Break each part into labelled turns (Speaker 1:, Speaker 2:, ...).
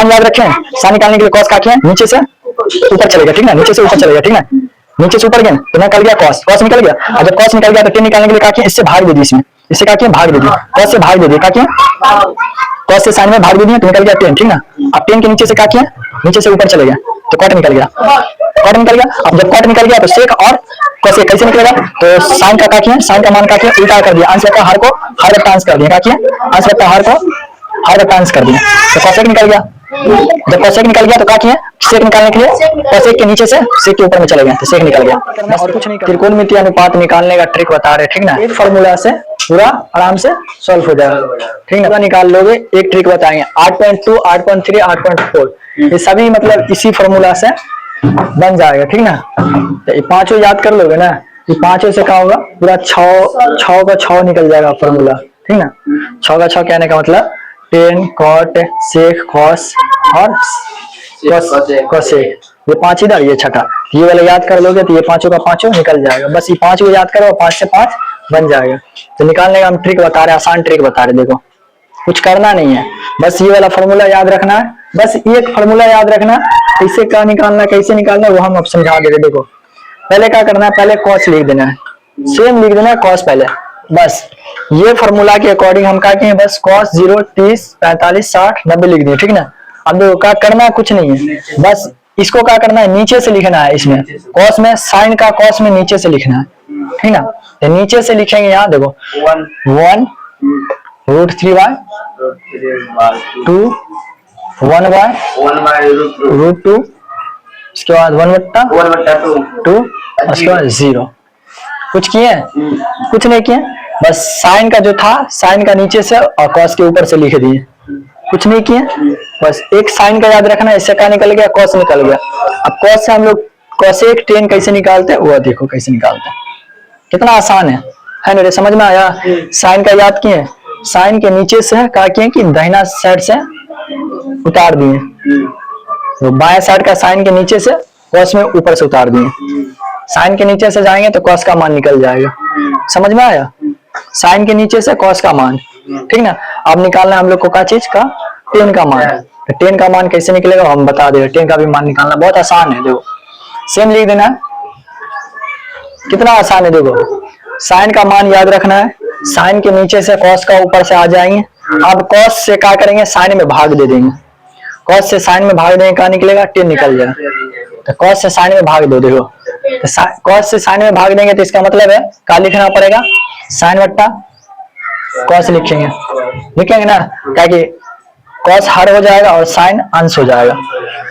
Speaker 1: Sign याद रखें, sign निकालने के लिए कॉस का क्या है, नीचे से ऊपर चलेगा, ठीक ना, नीचे से ऊपर चलेगा, ठीक ना, नीचे से ऊपर गया तो निकल गया कॉस, कॉस निकल गया। और जब कॉस निकल गया तो टेन निकालने के लिए क्या किया, इससे भाग दे दी, इसमें इससे क्या किया, भाग दे दी, कॉस से भाग दे दी, क्या किया, कॉस से साइन में भाग दे दिया तो निकल गया टेन, ठीक ना। अब टेन के नीचे से क्या किया, नीचे से ऊपर चले गया तो कॉट निकल गया, कॉट निकल गया। अब जब कॉट निकल गया तो सेक और कॉसेक कैसे निकलेगा, तो साइन का क्या किया, साइन का मान क्या किया, उल्टा कर दिया, अंश का हर को हर ट्रांस कर दिया, क्या किया, अंश का हर को हर ट्रांस कर दिया तो कॉसेक निकल गया। जब कॉसेक निकल गया तो क्या किया, सेक निकालने के लिए कॉसेक के नीचे से सेक के ऊपर में चले गए तो सेक निकल गया। और कुछ नहीं, त्रिकोणमितीय अनुपात निकालने का ट्रिक बता रहे, ठीक ना, एक फॉर्मूला से पूरा आराम से सॉल्व हो जाएगा, ठीक ना। निकाल लोगे, एक ट्रिक बताएंगे 8.2, 8.3, 8.4 ये सभी मतलब इसी फॉर्मूला से बन जाएगा, ठीक ना। तो ये पांचों याद कर लोगे ना, ये पांचों से क्या होगा, पूरा 6 का 6 निकल जाएगा फॉर्मूला, ठीक ना। 6 का 6 कहने का मतलब टेन, कॉट, सेक, कॉस और कोसेक, ये 5 इधर, ये छठा, ये वाला याद कर लोगे तो ये पांचों का पांचों निकल जाएगा। बस ये 5 को याद करो, 5 से 5 बन जाएगा। तो निकालने का हम ट्रिक बता रहे, आसान ट्रिक बता रहे, देखो कुछ करना नहीं है, बस ये वाला फॉर्मूला याद रखना है, बस एक फॉर्मूला याद रखना, इससे क्या निकालना, कैसे निकालना वो हम अब समझा दे रहे। देखो पहले क्या करना है, पहले कॉस लिख देना है, सेम लिख देना है कॉस पहले, बस ये फॉर्मूला के अकॉर्डिंग हम क्या किए, बस कॉस 0, 30, 45, 60, 90 लिख दिए, ठीक ना। अब देखो क्या करना है, कुछ नहीं है, बस इसको क्या करना है, नीचे से लिखना है, इसमें कॉस में साइन का कॉस में नीचे से लिखना है, ठीक ना। तो नीचे से लिखेंगे, यहाँ देखो 1 √3/2 1 बाय √2, इसके बाद 1/2, उसके बाद 0। कुछ किए, कुछ नहीं किए, बस साइन का जो था, साइन का नीचे से और कॉस के ऊपर से लिख दिए, कुछ नहीं किए, बस एक साइन का याद रखना, इससे क्या निकल गया, कॉस निकल गया। अब कॉस से हम लोग कोसेक टेन कैसे निकालते हैं वो देखो कैसे निकालते हैं, कितना आसान है ना, समझ में आया। साइन का याद किए, साइन के नीचे से क्या किए कि दाहिना साइड से उतार दिए, तो बाएं साइड का साइन के नीचे से कॉस में ऊपर से उतार दिए, साइन के नीचे से जाएंगे तो कॉस का मान निकल जाएगा, समझ में आया, साइन के नीचे से कॉस का मान, ठीक ना। अब निकालना है हम लोग को क्या चीज का, टेन का मान। तो टेन का मान कैसे निकलेगा हम बता दे, टेन का भी मान निकालना बहुत आसान है, देखो सेम लिख देना है, कितना आसान है, देखो साइन का मान याद रखना है, साइन के नीचे से कॉस का ऊपर से आ जाएंगे, अब कॉस से क्या करेंगे, साइन में भाग दे देंगे, कॉस से साइन में भाग देंगे, क्या निकलेगा, टेन निकल जाएगा। तो कॉस से साइन में भाग दो, देखो तो कॉस से साइन में भाग देंगे तो इसका मतलब है क्या लिखना पड़ेगा, साइन बट्टा कॉस लिखेंगे, लिखेंगे ना, क्या कि कॉस हर हो जाएगा और साइन अंश हो जाएगा,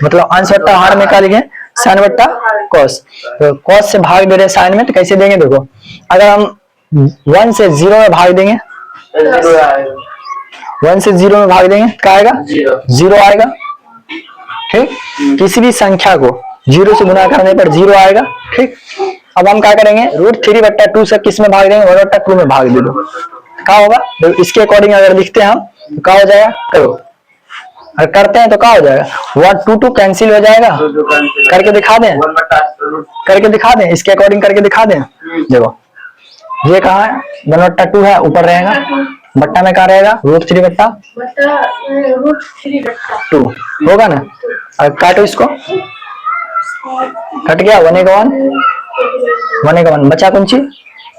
Speaker 1: मतलब अंश बट्टा हर में क्या लिखे, साइन बट्टा कॉस। तो कॉस से भाग दे रहे साइन में तो कैसे देंगे, देखो अगर हम 1 से 0 में भाग देंगे, 1 से 0 में भाग देंगे क्या आएगा, 0 आएगा, ठीक। किसी भी संख्या को 0 से गुना करने पर 0 आएगा, ठीक। अब हम क्या करेंगे, √3/2 से किस में भाग देंगे, 1/2 में भाग दे दो, क्या होगा, तो इसके अकॉर्डिंग अगर लिखते हैं हम तो क्या हो जाएगा, करो अगर करते हैं तो क्या हो जाएगा, 1 2 2 कैंसिल हो जाएगा, करके दिखा दें, करके दिखा दें, इसके अकॉर्डिंग करके दिखा दें। देखो ये कहाँ है, 1/2 है, ऊपर रहेगा, बट्टा में कहाँ रहेगा, √3/2 होगा ना। अब काटो इसको, कट गया, 1 का 1 बचा कौन सी,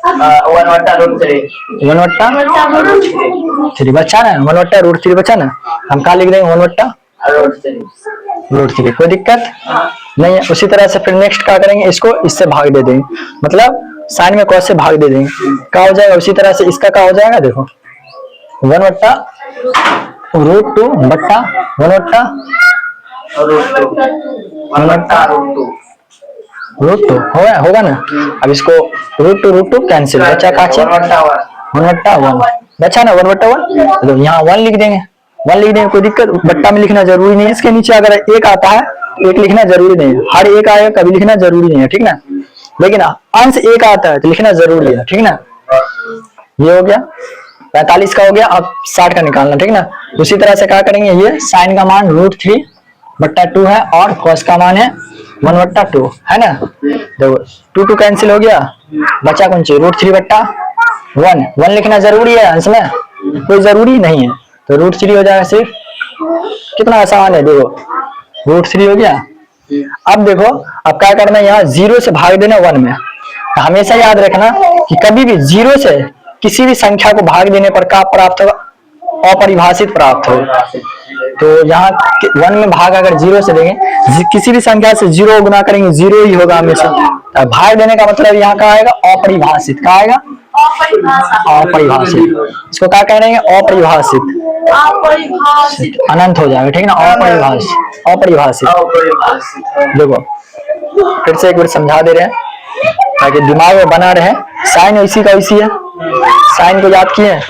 Speaker 1: 1/3 बचा ना, 1/√3 बचा ना, हम क्या लिख देंगे, 1/√3, कोई दिक्कत नहीं है। उसी तरह से फिर नेक्स्ट क्या करेंगे, इसको इससे भाग दे देंगे, मतलब साइन में कॉस से भाग दे देंगे, क्या हो जाएगा, उसी तरह से इसका क्या हो जाएगा, देखो 1/√2 बट्टा 1/√2 होगा ना। अब इसको √2 कैंसिल, बचा काचे 1/1 बचा ना, 1/1 तो यहाँ 1 लिख देंगे, 1 लिख देंगे, कोई दिक्कत, बट्टा में लिखना जरूरी नहीं है, इसके नीचे अगर 1 आता है 1 लिखना जरूरी नहीं है, हर 1 आएगा कभी लिखना जरूरी नहीं है, ठीक ना, लेकिन अंश 1 आता है तो लिखना जरूरी है, ठीक ना। ये हो गया 45 का हो गया, अब 60 का निकालना, ठीक ना। उसी तरह से क्या करेंगे, ये साइन का मान √3/2 है और कॉस का मान है 1/2 है ना। देखो 2 2 कैंसिल हो गया, बचा कौन सी, √3/1 लिखना जरूरी है, अंश में कोई जरूरी नहीं है, तो √3 हो जाएगा सिर्फ कितना आसान है, देखो √3 हो गया। अब देखो, अब क्या करना है, यहाँ 0 से भाग देना 1 में। हमेशा याद रखना कि कभी भी 0 से किसी भी संख्या को भाग देने पर क्या प्राप्त होगा, अपरिभाषित प्राप्त होगा। तो यहाँ 1 में भाग अगर 0 से देंगे, किसी भी संख्या से 0 गुना करेंगे 0 ही होगा हमेशा। भाग देने का मतलब यहाँ क्या आएगा, अपरिभाषित। क्या आएगा, अपरिभाषित। इसको क्या कह रहे हैं, अपरिभाषित, अनंत हो जाएगा, ठीक है ना, अपरिभाषित, अपरिभाषित। देखो फिर से एक बार समझा दे रहे हैं ताकि दिमाग में बना रहे। साइन इसी का इसी है, साइन को याद किए,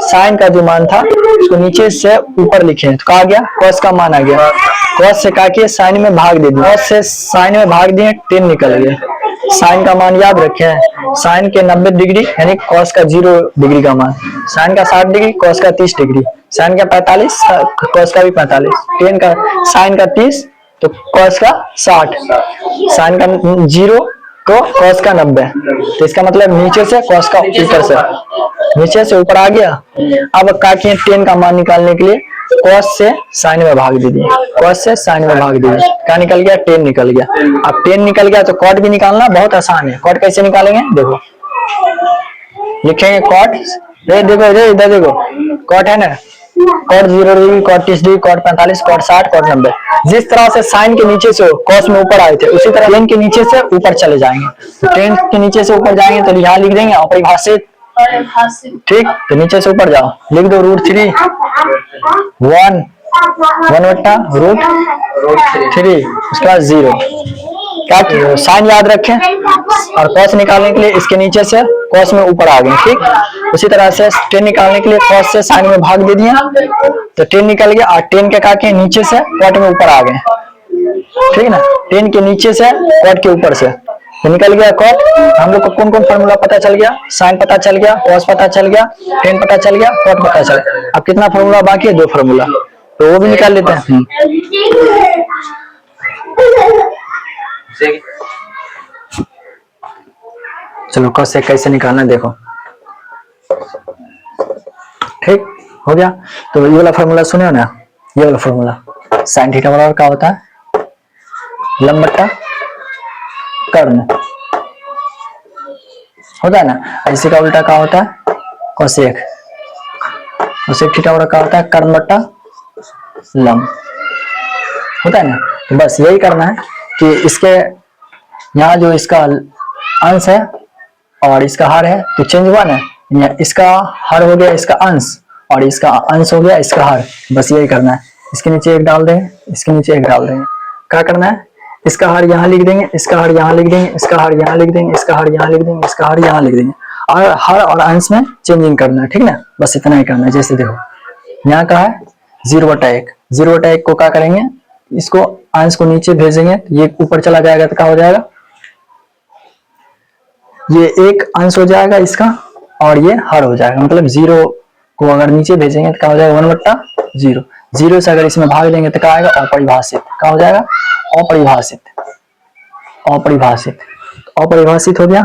Speaker 1: साइन का जो मान था उसको नीचे से ऊपर लिखे तो कहा गया कॉस का मान आ गया। कॉस से क्या किया, साइन में भाग दे दिया, कॉस से साइन में भाग दिए, 10 निकल गया। साइन का मान याद रखे हैं, साइन के 90 डिग्री यानी कॉस का 0 डिग्री का मान, साइन का 60 डिग्री, कॉस का 30 डिग्री, साइन का 45, कॉस का भी 45, 10 का साइन का 30 तो कॉस का 60, साइन का 0 तो कॉस का 90। तो इसका मतलब नीचे से कॉस का ऊपर से, नीचे से ऊपर आ गया। अब क्या किए, 10 का मान निकालने के लिए कॉस से साइन में भाग दे दिए, कॉस से साइन में भाग दिए, क्या निकल गया, 10 निकल गया। अब 10 निकल गया तो कॉट भी निकालना बहुत आसान है। कॉट कैसे निकालेंगे, देखो लिखेंगे कॉट, देखो इधर देखो, कॉट है ना, cot 0 degree, cot 30 degree, cot 45, cot 60, cot 90। जिस तरह से साइन के नीचे से कॉस में ऊपर आए थे उसी तरह 10 के नीचे से ऊपर चले जाएंगे। 10 के नीचे से ऊपर जाएंगे तो यहाँ लिख देंगे अपरिभाषित, ठीक। तो नीचे से ऊपर जाओ, लिख दो √3 1/√3, उसके बाद 0। क्या किया, साइन याद रखें और कॉस निकालने के लिए इसके नीचे से कॉस में ऊपर आ गए, ठीक। उसी तरह से 10 निकालने के लिए कॉस से साइन में भाग दे दिए तो 10 निकल गया, और 10 के क्या नीचे से कॉट में ऊपर आ गए, ठीक है ना। 10 के नीचे से कॉट के ऊपर से तो निकल गया कॉट। हम लोग को कौन कौन फॉर्मूला पता चल गया, साइन पता चल गया, कॉस पता चल गया, 10 पता चल गया, कॉट पता चल गया। अब कितना फॉर्मूला बाकी है, 2 फॉर्मूला, तो वो भी निकाल लेते हैं। चलो कॉस से कैसे निकालना देखो, ठीक हो गया। तो ये वाला फॉर्मूला सुने ना, ये वाला फॉर्मूला साइन थीटा बराबर क्या होता है, लंब बट्टा कर्ण होता है ना। इसी का उल्टा क्या होता है, कोसेक, कोसेक थीटा बराबर क्या होता है, कर्ण बट्टा लंब होता है ना। तो बस यही करना है कि इसके यहाँ जो इसका अंश है और इसका हर है तो चेंज हुआ ना, इसका हर हो गया इसका अंश और इसका अंश हो गया इसका हर। बस यही करना है, इसके नीचे 1 डाल देंगे, इसके नीचे 1 डाल देंगे। क्या करना है, इसका हर यहाँ लिख देंगे, इसका हर यहाँ लिख देंगे, इसका हर यहाँ लिख देंगे, इसका हर यहाँ लिख देंगे, इसका हर यहाँ लिख देंगे, और हर और अंश में चेंजिंग करना है, ठीक ना। बस इतना ही करना है। जैसे देखो यहाँ का है 0/1, 0/1 को क्या करेंगे, इसको अंश को नीचे भेजेंगे तो ये ऊपर चला जाएगा तो क्या हो जाएगा, ये एक अंश हो जाएगा इसका और ये हर हो जाएगा। मतलब 0 को अगर नीचे भेजेंगे तो क्या हो जाएगा, 1/0। 0 से अगर इसमें भाग देंगे तो क्या आएगा, अपरिभाषित। क्या हो जाएगा, अपरिभाषित, अपरिभाषित, अपरिभाषित हो गया,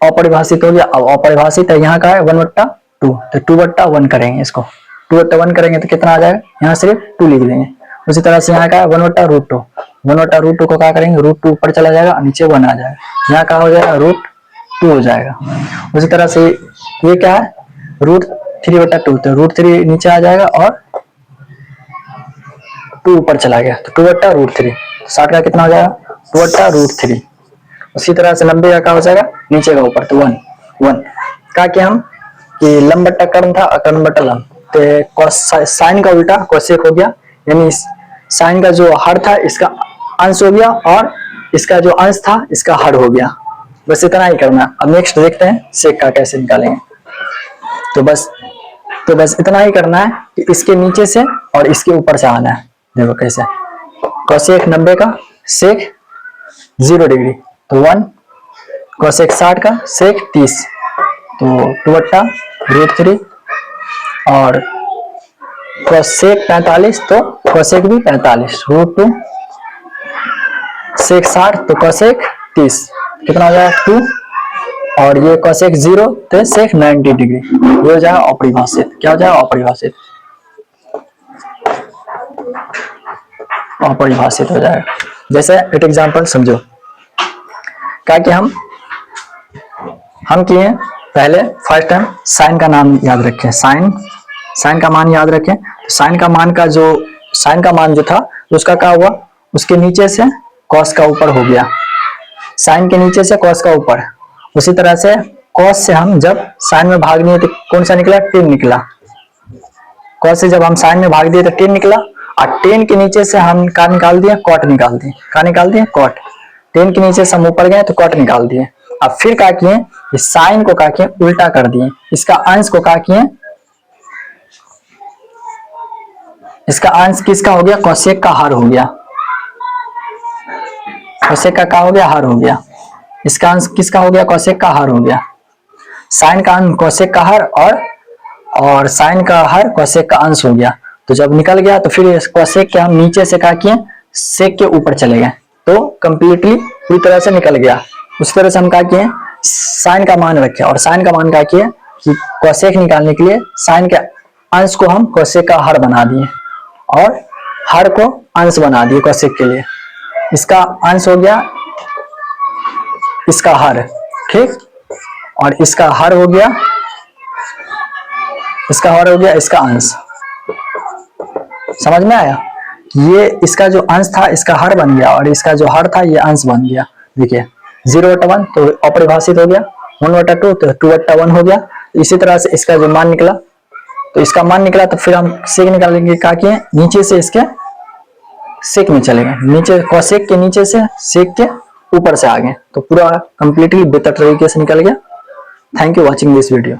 Speaker 1: अपरिभाषित हो गया। अब अपरिभाषित है, यहाँ का है 1/2, तो 2/1 करेंगे इसको, 2/1 करेंगे तो कितना आ जाएगा, यहाँ सिर्फ 2 लिख देंगे। उसी तरह से यहाँ का है 1/√2, 1/√2 को क्या करेंगे, √2 ऊपर चला जाएगा और नीचे 1 आ जाएगा, यहाँ का हो जाएगा √2 हो जाएगा। उसी तरह से ये क्या है, √3/2, तो √3 नीचे आ जाएगा और 2 ऊपर चला गया तो 2/√3, 60 का कितना हो जाएगा, 2/√3। उसी तरह से 90 का क्या हो जाएगा, नीचे का ऊपर तो 1। क्या किया हम कि लंब बट्टा कर्ण था और कर्ण बट्टा लंब, तो साइन का उल्टा कोसेक हो गया, यानी साइन का जो हर था इसका अंश हो गया और इसका जो अंश था इसका हर हो गया। बस इतना ही करना। अब नेक्स्ट देखते हैं सेक का कैसे निकालेंगे। तो बस इतना ही करना है कि इसके नीचे से और इसके ऊपर से आना है। देखो कैसे, कोसेक 90 का सेक 0 डिग्री तो 1, कोसेक 60 का सेक 30 तो 2/√3, और कोसेक 45 तो कोसेक भी 45, √2, सेक 60 तो कोसेक 30 कितना हो जाएगा 2, और ये कोसेक 0 तो सेक 90 डिग्री। ये हो जाएगा अपरिभाषित। क्या हो जाएगा, अपरिभाषित। अपरिभाषित हो जाएगा। जैसे एक एग्जांपल समझो, क्या कि हम किए पहले फर्स्ट टाइम साइन का नाम याद रखें, साइन का मान याद रखें। तो साइन का मान जो था उसका क्या हुआ, उसके नीचे से कॉस का ऊपर हो गया, साइन के नीचे से कॉस का ऊपर। उसी तरह से कॉस से हम जब साइन में भाग दिए तो कौन सा निकला, टेन निकला। कॉस से जब हम साइन में भाग दिए तो टेन निकला, और टेन के नीचे से हम क्या निकाल दिए, कॉट निकाल दिए। क्या निकाल दिए, कॉट। टेन के नीचे से हम ऊपर गए तो कॉट निकाल दिए। अब फिर क्या किए, इस साइन को क्या किए, उल्टा कर दिए। इसका अंश को क्या किए, इसका अंश किसका हो गया, कोसेक का हर हो गया। कोसेक का क्या हो गया, हर हो गया। इसका अंश किसका हो गया, कोसेक का हर हो गया। साइन का अंश कोसेक का हर, और साइन का हर कोसेक का अंश हो गया। तो जब निकल गया तो फिर कोसेक के हम नीचे से क्या किए, सेक के ऊपर चले गए, तो कंप्लीटली पूरी तरह से निकल गया। उस तरह से हम क्या किए, साइन का मान रखे, और साइन का मान क्या किए कि कोसेक निकालने के लिए साइन के अंश को हम कोसेक का हर बना दिए, और हर को अंश बना दिए कोसेक के लिए। इसका अंश हो गया इसका हर, ठीक, और इसका हर हो गया, इसका हर हो गया इसका अंश। समझ में आया, ये इसका जो अंश था इसका हर बन गया, और इसका जो हर था ये अंश बन गया। देखिए 0/1 तो अपरिभाषित हो गया, 1/2 तो 2/1 हो गया। इसी तरह से इसका जो मान निकला, तो इसका मान निकला तो फिर हम सेक निकालेंगे, क्या किए, नीचे से इसके सेक में चले गए, नीचे कोसेक के नीचे से सेक के ऊपर से आ गए, तो पूरा कंप्लीटली बेहतर तरीके से निकल गया। Thank you watching this video.